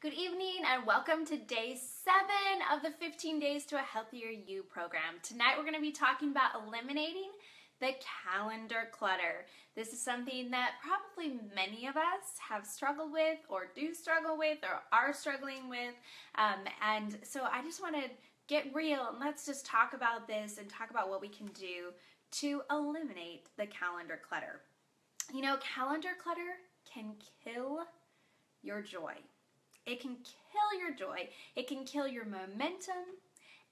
Good evening and welcome to day 7 of the 15 Days to a Healthier You program. Tonight we're going to be talking about eliminating the calendar clutter. This is something that probably many of us have struggled with or do struggle with or are struggling with. And so I just want to get real and let's just talk about this and talk about what we can do to eliminate the calendar clutter. You know, calendar clutter can kill your joy. It can kill your joy, it can kill your momentum,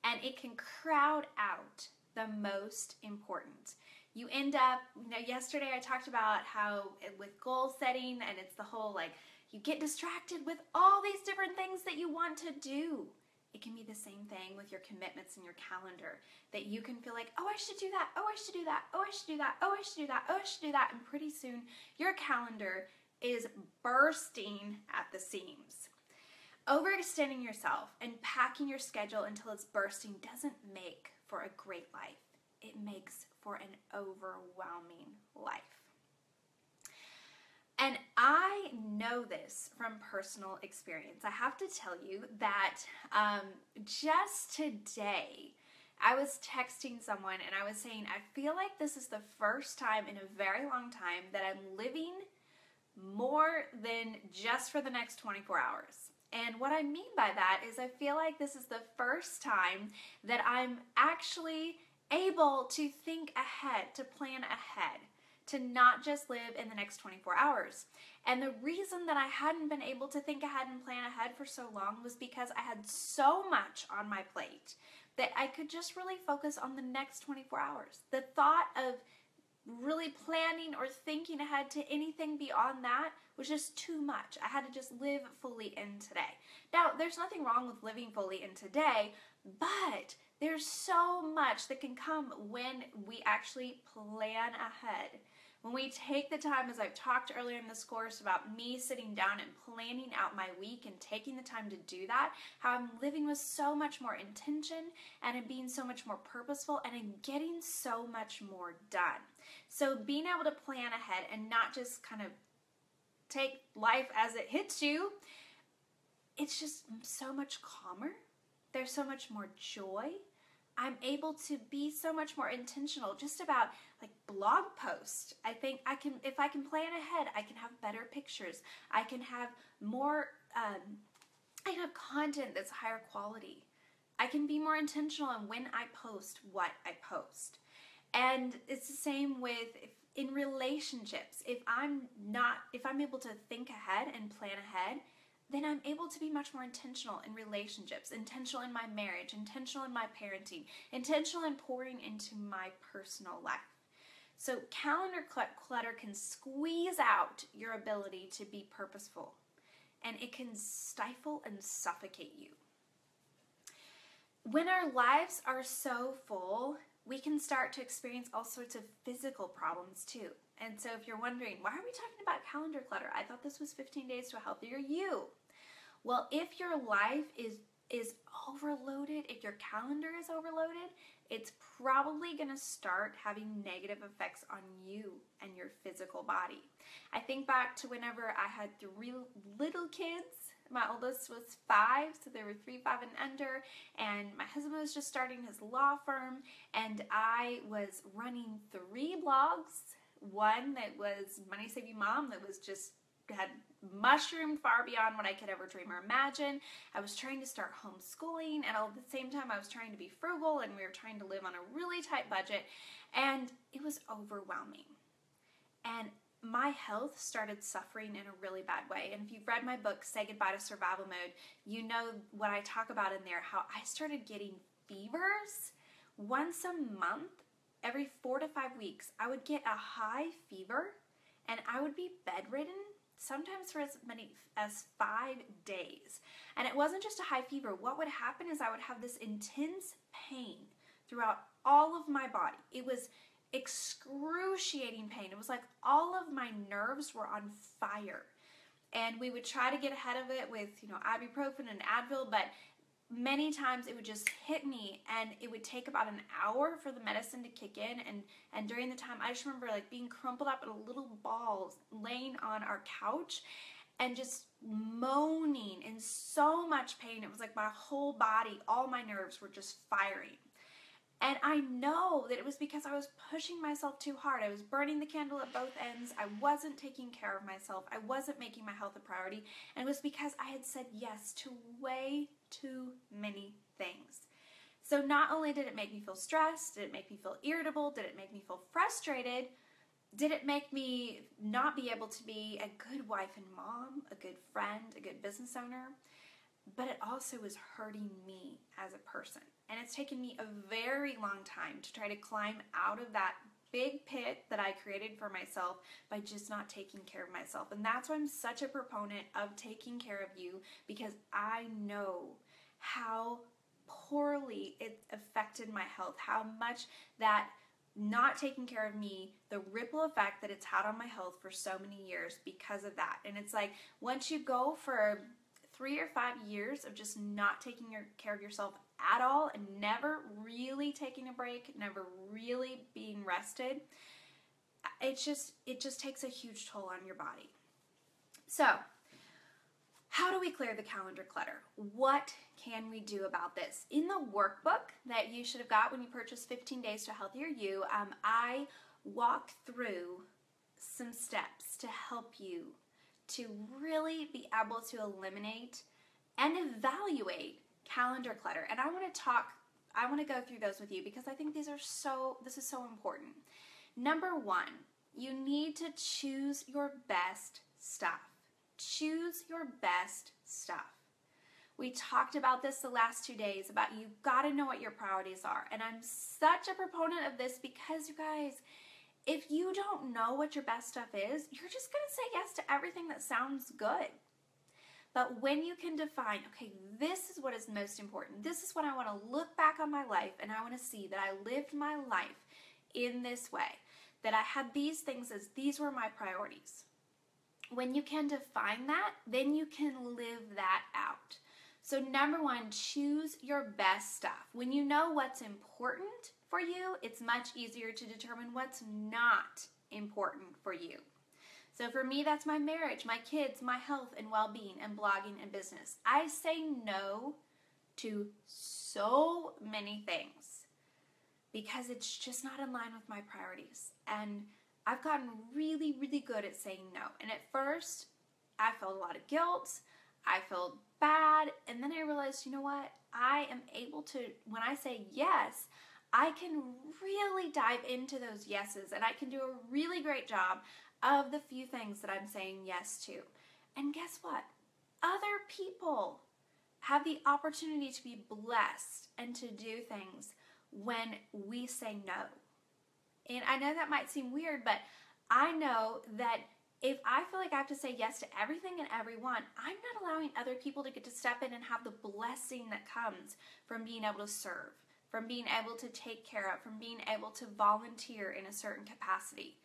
and it can crowd out the most important. You end up, yesterday I talked about how with goal setting, and it's the whole you get distracted with all these different things that you want to do. It can be the same thing with your commitments in your calendar, that you can feel like, oh, I should do that, oh, I should do that, oh, I should do that, oh, I should do that, oh, I should do that, and pretty soon your calendar is bursting at the seams. Overextending yourself and packing your schedule until it's bursting doesn't make for a great life. It makes for an overwhelming life. And I know this from personal experience. I have to tell you that just today, I was texting someone and I was saying, I feel like this is the first time in a very long time that I'm living more than just for the next 24 hours. And what I mean by that is I feel like this is the first time that I'm actually able to think ahead, to plan ahead, to not just live in the next 24 hours. And the reason that I hadn't been able to think ahead and plan ahead for so long was because I had so much on my plate that I could just really focus on the next 24 hours. The thought of really planning or thinking ahead to anything beyond that was just too much. I had to just live fully in today. Now, there's nothing wrong with living fully in today, but there's so much that can come when we actually plan ahead. When we take the time, as I've talked earlier in this course about me sitting down and planning out my week and taking the time to do that, how I'm living with so much more intention and in being so much more purposeful and in getting so much more done. So being able to plan ahead and not just kind of take life as it hits you, it's just so much calmer. There's so much more joy. I'm able to be so much more intentional just about blog posts. I think if I can plan ahead, I can have better pictures. I can have more, I can have content that's higher quality. I can be more intentional in when I post what I post. And it's the same with in relationships. If I'm able to think ahead and plan ahead, then I'm able to be much more intentional in relationships, intentional in my marriage, intentional in my parenting, intentional in pouring into my personal life. So calendar clutter can squeeze out your ability to be purposeful, and it can stifle and suffocate you. When our lives are so full, we can start to experience all sorts of physical problems too. And so if you're wondering, why are we talking about calendar clutter? I thought this was 15 Days to a Healthier You. Well, if your life is overloaded, if your calendar is overloaded, it's probably going to start having negative effects on you and your physical body. I think back to whenever I had 3 little kids. My oldest was 5, so there were 3, 5, and under, and my husband was just starting his law firm, and I was running 3 blogs. One that was Money Saving Mom, that was just had mushroomed far beyond what I could ever dream or imagine. I was trying to start homeschooling, and at the same time I was trying to be frugal, and we were trying to live on a really tight budget, and it was overwhelming. And my health started suffering in a really bad way. And if you've read my book, Say Goodbye to Survival Mode, you know what I talk about in there, how I started getting fevers once a month. Every 4 to 5 weeks, I would get a high fever, and I would be bedridden sometimes for as many as 5 days. And it wasn't just a high fever. What would happen is I would have this intense pain throughout all of my body. It was excruciating pain. It was like all of my nerves were on fire. And we would try to get ahead of it with, ibuprofen and Advil, but many times it would just hit me, and it would take about an hour for the medicine to kick in, and during the time I just remember being crumpled up in a little ball laying on our couch and just moaning in in so much pain. It was like my whole body, all my nerves were just firing. And I know that it was because I was pushing myself too hard. I was burning the candle at both ends. I wasn't taking care of myself. I wasn't making my health a priority. And it was because I had said yes to way too many things. So not only did it make me feel stressed, did it make me feel irritable, did it make me feel frustrated, did it make me not be able to be a good wife and mom, a good friend, a good business owner, but it also was hurting me as a person. And it's taken me a very long time to try to climb out of that big pit that I created for myself by just not taking care of myself. And that's why I'm such a proponent of taking care of you, because I know how poorly it affected my health, how much that not taking care of me, the ripple effect that it's had on my health for so many years because of that. And it's like, once you go for 3 or 5 years of just not taking care of yourself at all and never really taking a break, never really being rested, it just takes a huge toll on your body. So, how do we clear the calendar clutter? What can we do about this? In the workbook that you should have got when you purchased 15 Days to a Healthier You, I walk through some steps to help you to really be able to eliminate and evaluate calendar clutter. And I want to go through those with you because I think this is so important. Number 1, you need to choose your best stuff. Choose your best stuff. We talked about this the last 2 days about you've got to know what your priorities are. And I'm such a proponent of this because, you guys, if you don't know what your best stuff is, you're just going to say yes to everything that sounds good. But when you can define, okay, this is what is most important. This is when I want to look back on my life and I want to see that I lived my life in this way, that I had these things as these were my priorities. When you can define that, then you can live that out. So number 1, choose your best stuff. When you know what's important for you, it's much easier to determine what's not important for you. So for me, that's my marriage, my kids, my health and well-being, and blogging and business. I say no to so many things because it's just not in line with my priorities. And I've gotten really, really good at saying no. And at first, I felt a lot of guilt. I felt bad. And then I realized, you know what? I am able to, when I say yes, I can really dive into those yeses. And I can do a really great job of the few things that I'm saying yes to. And guess what? Other people have the opportunity to be blessed and to do things when we say no. And I know that might seem weird, but I know that if I feel like I have to say yes to everything and everyone, I'm not allowing other people to get to step in and have the blessing that comes from being able to serve, from being able to take care of, from being able to volunteer in a certain capacity.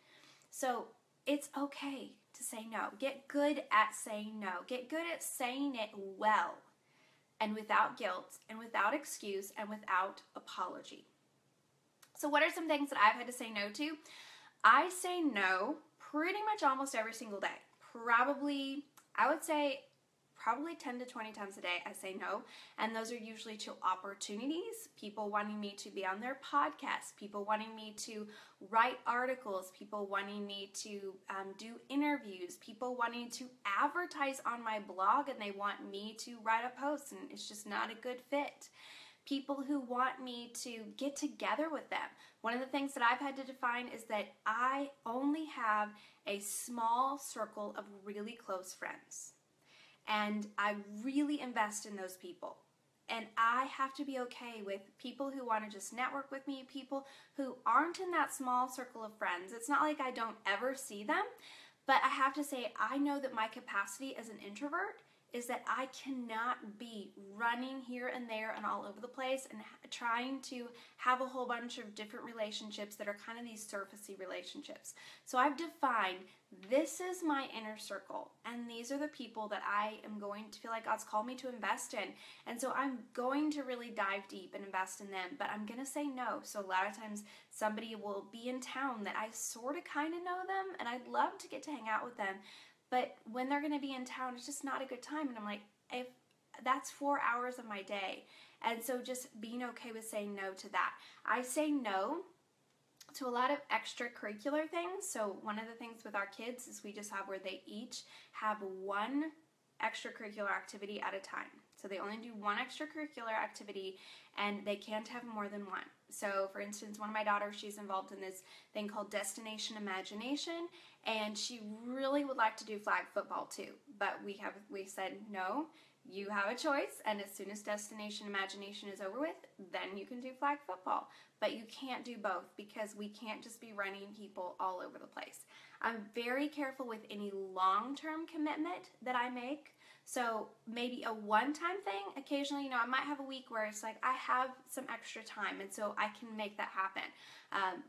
So it's okay to say no. Get good at saying no. Get good at saying it well and without guilt and without excuse and without apology. So what are some things that I've had to say no to? I say no pretty much almost every single day. I would say probably 10 to 20 times a day I say no, and those are usually to opportunities, people wanting me to be on their podcast, people wanting me to write articles, people wanting me to do interviews, people wanting to advertise on my blog and they want me to write a post and it's just not a good fit. People who want me to get together with them. One of the things that I've had to define is that I only have a small circle of really close friends. And I really invest in those people. And I have to be okay with people who want to just network with me, people who aren't in that small circle of friends. It's not like I don't ever see them, but I have to say I know that my capacity as an introvert is that I cannot be running here and there and all over the place and trying to have a whole bunch of different relationships that are kind of these surfacey relationships. So I've defined this is my inner circle and these are the people that I am going to feel like God's called me to invest in. And so I'm going to really dive deep and invest in them, but I'm going to say no. So a lot of times somebody will be in town that I sort of kind of know them and I'd love to get to hang out with them, but when they're going to be in town, it's just not a good time. And I'm like, if that's 4 hours of my day. And so just being okay with saying no to that. I say no to a lot of extracurricular things. So one of the things with our kids is we just have where they each have one extracurricular activity at a time. So they only do one extracurricular activity, and they can't have more than one. So for instance, one of my daughters, she's involved in this thing called Destination Imagination, and she really would like to do flag football too. But we said, no, you have a choice, and as soon as Destination Imagination is over with, then you can do flag football. But you can't do both, because we can't just be running people all over the place. I'm very careful with any long-term commitment that I make. So maybe a one-time thing, occasionally, I might have a week where it's like I have some extra time, and so I can make that happen.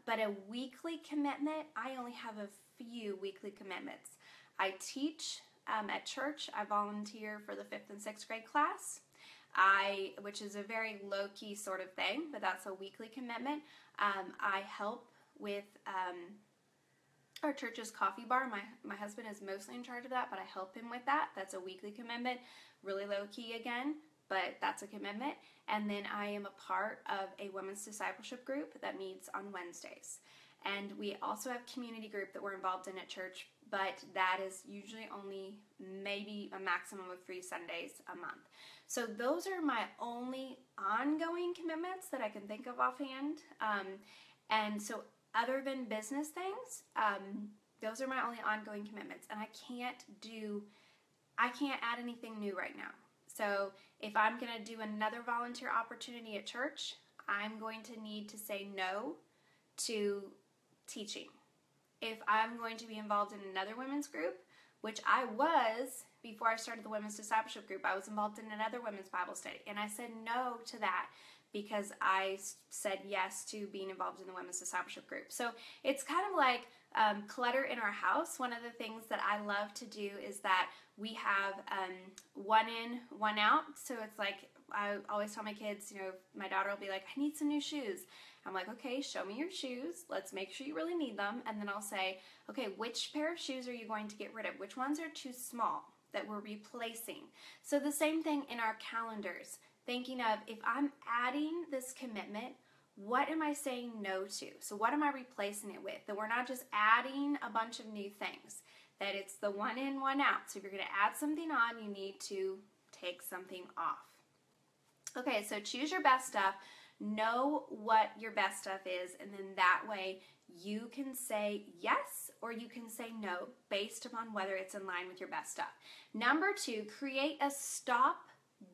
But a weekly commitment, I only have a few weekly commitments. I teach at church. I volunteer for the 5th and 6th grade class, which is a very low-key sort of thing, but that's a weekly commitment. I help with our church's coffee bar. My husband is mostly in charge of that, but I help him with that. That's a weekly commitment, really low-key again, but that's a commitment. And then I am a part of a women's discipleship group that meets on Wednesdays. And we also have community group that we're involved in at church, but that is usually only maybe a maximum of 3 Sundays a month. So those are my only ongoing commitments that I can think of offhand. And so other than business things, those are my only ongoing commitments. And I can't add anything new right now. So if I'm going to do another volunteer opportunity at church, I'm going to need to say no to teaching. If I'm going to be involved in another women's group, which I was before I started the women's discipleship group, I was involved in another women's Bible study, and I said no to that because I said yes to being involved in the women's discipleship group. So it's kind of like clutter in our house. One of the things that I love to do is that we have one in, one out. So it's like I always tell my kids, my daughter will be like, I need some new shoes. I'm like, okay, show me your shoes. Let's make sure you really need them. And then I'll say, okay, which pair of shoes are you going to get rid of? Which ones are too small that we're replacing? So the same thing in our calendars. Thinking of, if I'm adding this commitment, what am I saying no to? So what am I replacing it with? That we're not just adding a bunch of new things. That it's the one in, one out. So if you're going to add something on, you need to take something off. Okay, so choose your best stuff. Know what your best stuff is, and then that way you can say yes or you can say no based upon whether it's in line with your best stuff. Number 2, create a stop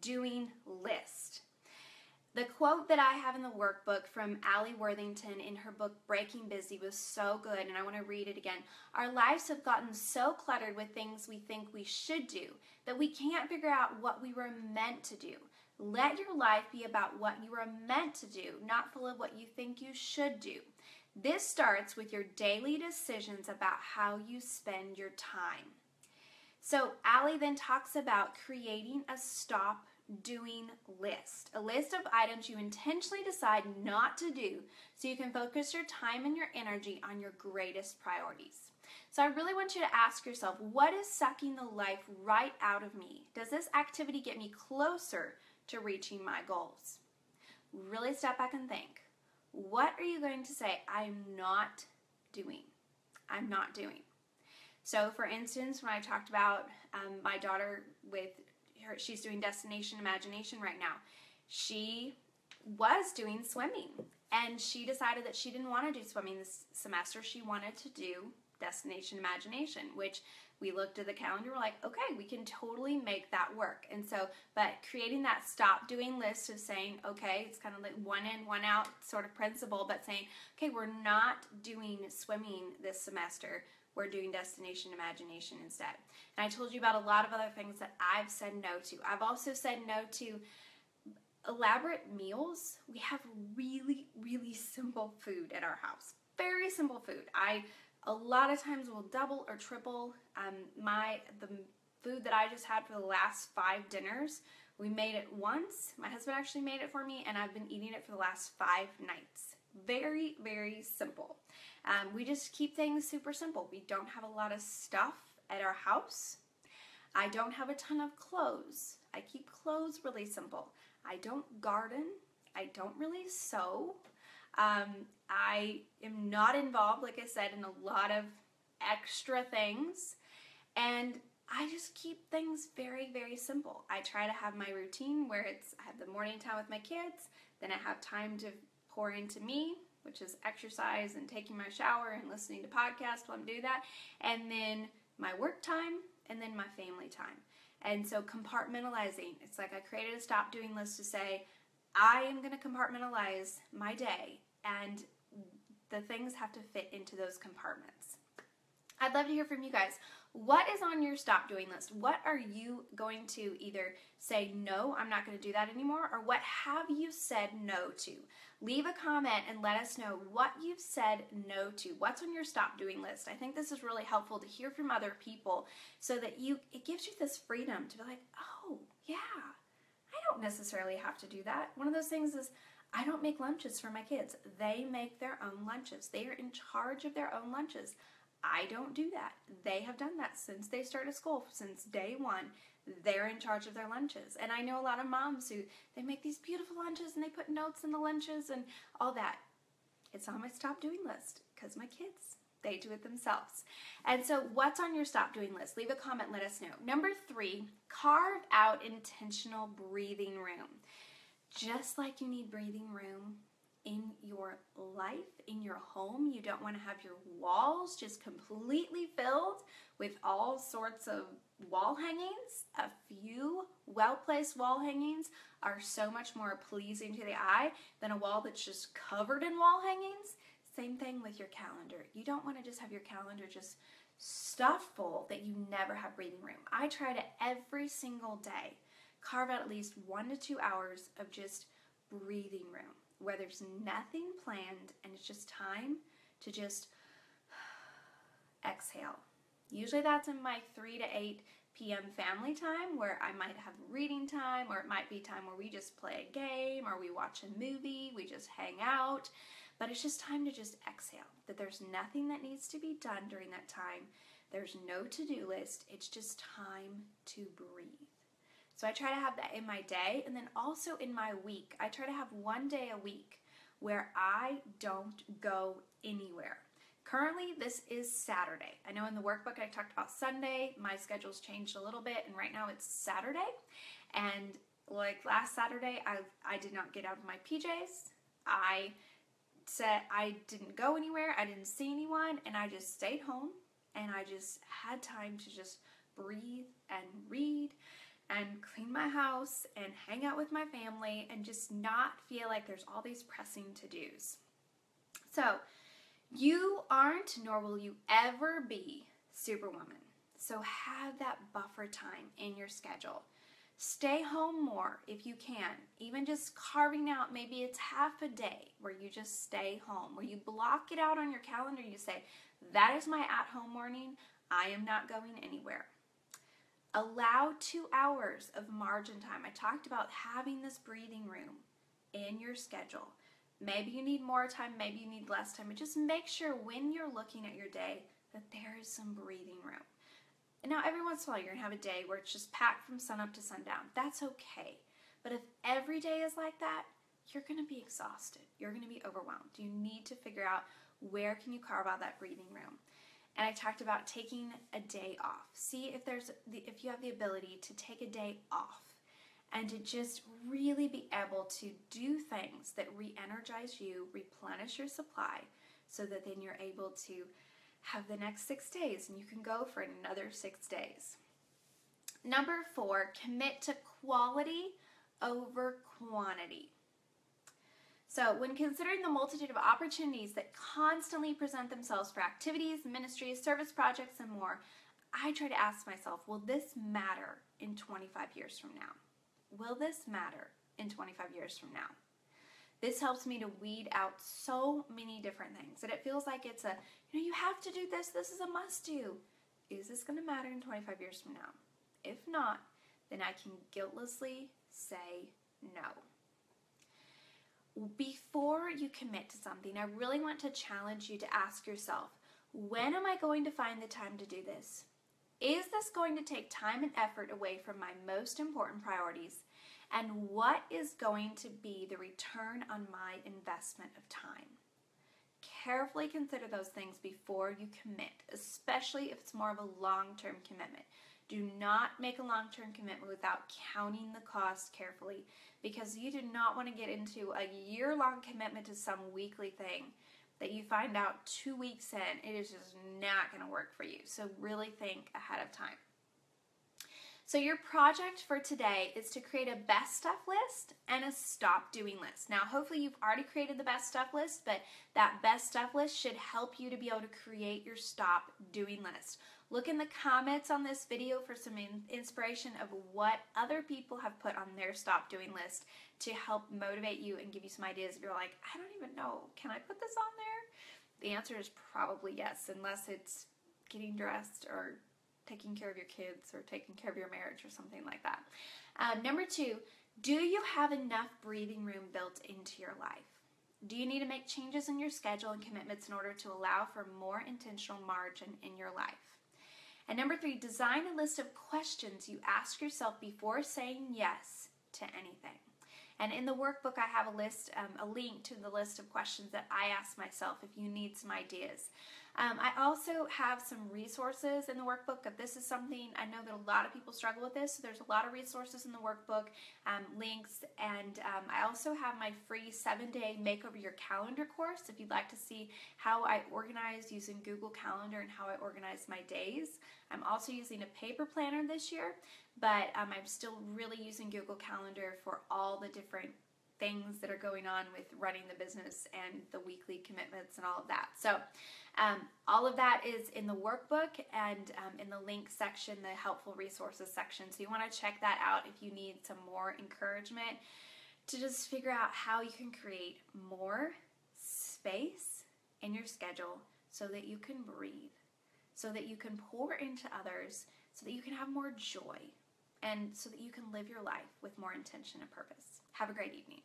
doing list. The quote that I have in the workbook from Allie Worthington in her book Breaking Busy was so good, and I want to read it again. Our lives have gotten so cluttered with things we think we should do that we can't figure out what we were meant to do. Let your life be about what you are meant to do, not full of what you think you should do. This starts with your daily decisions about how you spend your time. So Allie then talks about creating a stop doing list, a list of items you intentionally decide not to do so you can focus your time and your energy on your greatest priorities. So I really want you to ask yourself, what is sucking the life right out of me? Does this activity get me closer to reaching my goals? Really step back and think. What are you going to say, I'm not doing? I'm not doing. So for instance, when I talked about my daughter with her, she's doing Destination Imagination right now. She was doing swimming, and she decided that she didn't want to do swimming this semester. She wanted to do Destination Imagination, which we looked at the calendar, we're like, okay, we can totally make that work. And so, but creating that stop doing list of saying, okay, it's kind of like one in, one out sort of principle, but saying, okay, we're not doing swimming this semester. We're doing Destination Imagination instead. And I told you about a lot of other things that I've said no to. I've also said no to elaborate meals. We have really, really simple food at our house. Very simple food. A lot of times will double or triple the food that I just had for the last 5 dinners. We made it once. My husband actually made it for me, and I've been eating it for the last 5 nights. Very, very simple. We just keep things super simple. We don't have a lot of stuff at our house. I don't have a ton of clothes. I keep clothes really simple. I don't garden. I don't really sew. I am not involved, like I said, in a lot of extra things. And I just keep things very, very simple. I try to have my routine where I have the morning time with my kids, then I have time to pour into me, which is exercise and taking my shower and listening to podcasts while I'm doing that, and then my work time, and then my family time. And so compartmentalizing, it's like I created a stop doing list to say, I am going to compartmentalize my day, and the things have to fit into those compartments. I'd love to hear from you guys. What is on your stop doing list? What are you going to either say, no, I'm not going to do that anymore, or what have you said no to? Leave a comment and let us know what you've said no to. What's on your stop doing list? I think this is really helpful to hear from other people so that it gives you this freedom to be like, oh, yeah, I don't necessarily have to do that. One of those things is I don't make lunches for my kids. They make their own lunches. They are in charge of their own lunches. I don't do that. They have done that since they started school, since day one. They're in charge of their lunches. And I know a lot of moms who, they make these beautiful lunches and they put notes in the lunches and all that. It's on my stop doing list because my kids, they do it themselves. And so what's on your stop doing list? Leave a comment, let us know. Number 3, carve out intentional breathing room. Just like you need breathing room in your life, in your home, you don't want to have your walls just completely filled with all sorts of wall hangings. A few well-placed wall hangings are so much more pleasing to the eye than a wall that's just covered in wall hangings. Same thing with your calendar. You don't want to just have your calendar just stuffed full that you never have breathing room. I try to every single day carve out at least 1 to 2 hours of just breathing room, where there's nothing planned and it's just time to just exhale. Usually that's in my 3 to 8 p.m. family time, where I might have reading time, or it might be time where we just play a game or we watch a movie, we just hang out. But it's just time to just exhale, that there's nothing that needs to be done during that time. There's no to-do list. It's just time to breathe. So I try to have that in my day, and then also in my week. I try to have 1 day a week where I don't go anywhere. Currently, this is Saturday. I know in the workbook I talked about Sunday. My schedule's changed a little bit, and right now it's Saturday. And like last Saturday, I did not get out of my PJs. I said I didn't go anywhere. I didn't see anyone, and I just stayed home, and I just had time to just breathe and read and clean my house and hang out with my family and just not feel like there's all these pressing to-dos. So you aren't, nor will you ever be, Superwoman. So have that buffer time in your schedule. Stay home more if you can. Even just carving out, maybe it's half a day where you just stay home, where you block it out on your calendar. You say, that is my at-home morning. I am not going anywhere. Allow 2 hours of margin time. I talked about having this breathing room in your schedule. Maybe you need more time, maybe you need less time, but just make sure when you're looking at your day that there is some breathing room. And now every once in a while you're going to have a day where it's just packed from sunup to sundown. That's okay. But if every day is like that, you're going to be exhausted. You're going to be overwhelmed. You need to figure out where can you carve out that breathing room. And I talked about taking a day off. See if you have the ability to take a day off and to just really be able to do things that re-energize you, replenish your supply, so that then you're able to have the next 6 days and you can go for another 6 days. Number 4, commit to quality over quantity. So when considering the multitude of opportunities that constantly present themselves for activities, ministries, service projects, and more, I try to ask myself, will this matter in 25 years from now? Will this matter in 25 years from now? This helps me to weed out so many different things. And it feels like it's you have to do this. This is a must do. Is this going to matter in 25 years from now? If not, then I can guiltlessly say no. Before you commit to something, I really want to challenge you to ask yourself, when am I going to find the time to do this? Is this going to take time and effort away from my most important priorities? And what is going to be the return on my investment of time? Carefully consider those things before you commit, especially if it's more of a long-term commitment. Do not make a long-term commitment without counting the cost carefully, because you do not want to get into a year-long commitment to some weekly thing that you find out 2 weeks in, it is just not going to work for you. So really think ahead of time. So your project for today is to create a best stuff list and a stop doing list. Now, hopefully you've already created the best stuff list, but that best stuff list should help you to be able to create your stop doing list. Look in the comments on this video for some inspiration of what other people have put on their stop doing list to help motivate you and give you some ideas. If you're like, I don't even know, can I put this on there? The answer is probably yes, unless it's getting dressed or taking care of your kids or taking care of your marriage or something like that. Number 2, do you have enough breathing room built into your life? Do you need to make changes in your schedule and commitments in order to allow for more intentional margin in your life? And number 3, design a list of questions you ask yourself before saying yes to anything. And in the workbook, I have a link to the list of questions that I ask myself if you need some ideas. I also have some resources in the workbook. If this is something, I know that a lot of people struggle with this, so there's a lot of resources in the workbook, links, and I also have my free 7-day Makeover Your Calendar course if you'd like to see how I organize using Google Calendar and how I organize my days. I'm also using a paper planner this year, but I'm still really using Google Calendar for all the different things that are going on with running the business and the weekly commitments and all of that. So all of that is in the workbook and in the link section, the helpful resources section. So you want to check that out if you need some more encouragement to just figure out how you can create more space in your schedule so that you can breathe, so that you can pour into others, so that you can have more joy, and so that you can live your life with more intention and purpose. Have a great evening.